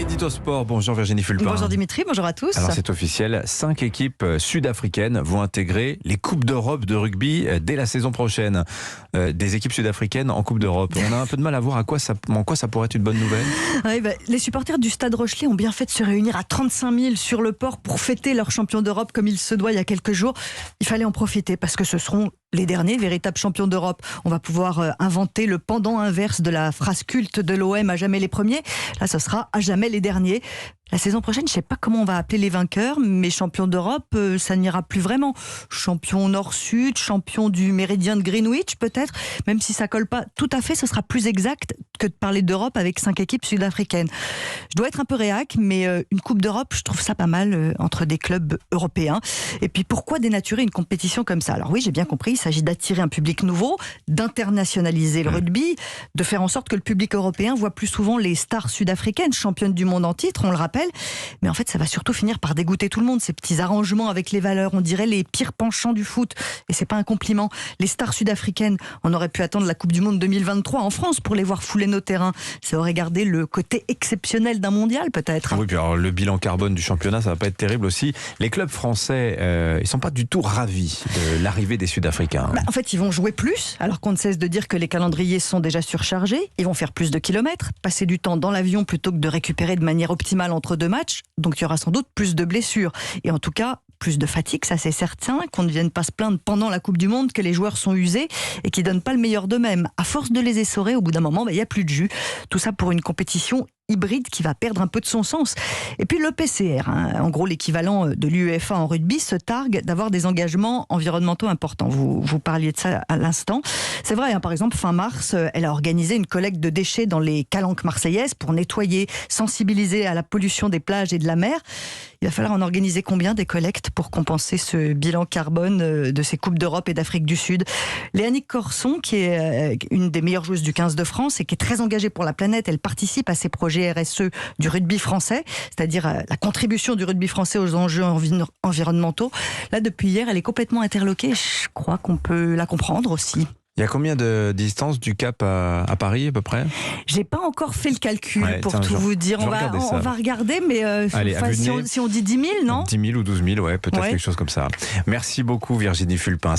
L'édito sport, bonjour Virginie Fulpin. Bonjour Dimitri, bonjour à tous. Alors c'est officiel, 5 équipes sud-africaines vont intégrer les Coupes d'Europe de rugby dès la saison prochaine. Des équipes sud-africaines en Coupe d'Europe. On a un peu de mal à voir en quoi ça pourrait être une bonne nouvelle. Oui, les supporters du Stade Rochelet ont bien fait de se réunir à 35 000 sur le port pour fêter leur champion d'Europe comme il se doit il y a quelques jours. Il fallait en profiter parce que ce seront les derniers véritables champions d'Europe. On va pouvoir inventer le pendant inverse de la phrase culte de l'OM, à jamais les premiers. Là, ce sera à jamais les derniers. La saison prochaine, je ne sais pas comment on va appeler les vainqueurs, mais champion d'Europe, ça n'ira plus vraiment. Champion nord-sud, champion du méridien de Greenwich peut-être, même si ça colle pas tout à fait, ce sera plus exact que de parler d'Europe avec 5 équipes sud-africaines. Je dois être un peu réac, mais une Coupe d'Europe, je trouve ça pas mal entre des clubs européens. Et puis pourquoi dénaturer une compétition comme ça? Alors oui, j'ai bien compris, il s'agit d'attirer un public nouveau, d'internationaliser le rugby, de faire en sorte que le public européen voit plus souvent les stars sud-africaines, championnes du monde en titre, on le rappelle. Mais en fait, ça va surtout finir par dégoûter tout le monde, ces petits arrangements avec les valeurs. On dirait les pires penchants du foot. Et c'est pas un compliment. Les stars sud-africaines, on aurait pu attendre la Coupe du Monde 2023 en France pour les voir fouler nos terrains. Ça aurait gardé le côté exceptionnel d'un mondial, peut-être. Oui, puis alors, le bilan carbone du championnat, ça va pas être terrible aussi. Les clubs français, ils sont pas du tout ravis de l'arrivée des Sud-Africains. En fait, ils vont jouer plus, alors qu'on ne cesse de dire que les calendriers sont déjà surchargés. Ils vont faire plus de kilomètres, passer du temps dans l'avion plutôt que de récupérer de manière optimale entre 2 matchs, donc il y aura sans doute plus de blessures et en tout cas plus de fatigue, ça c'est certain, qu'on ne vienne pas se plaindre pendant la Coupe du Monde que les joueurs sont usés et qu'ils donnent pas le meilleur d'eux-mêmes. À force de les essorer, au bout d'un moment, il n'y a plus de jus. Tout ça pour une compétition hybride qui va perdre un peu de son sens. Et puis le PCR, en gros l'équivalent de l'UEFA en rugby, se targue d'avoir des engagements environnementaux importants. Vous parliez de ça à l'instant. C'est vrai, par exemple, fin mars, elle a organisé une collecte de déchets dans les calanques marseillaises pour nettoyer, sensibiliser à la pollution des plages et de la mer. Il va falloir en organiser combien des collectes pour compenser ce bilan carbone de ces Coupes d'Europe et d'Afrique du Sud? Léanique Corson, qui est une des meilleures joueuses du 15 de France et qui est très engagée pour la planète, elle participe à ces projets RSE du rugby français, c'est-à-dire la contribution du rugby français aux enjeux environnementaux. Là, depuis hier, elle est complètement interloquée. Je crois qu'on peut la comprendre aussi. Il y a combien de distance du Cap à Paris à peu près? J'ai pas encore fait le calcul pour tiens, tout vous dire. On va regarder, mais allez, si on dit 10 000, non? 10 000 ou 12 000, ouais, peut-être quelque chose comme ça. Merci beaucoup Virginie Fulpin.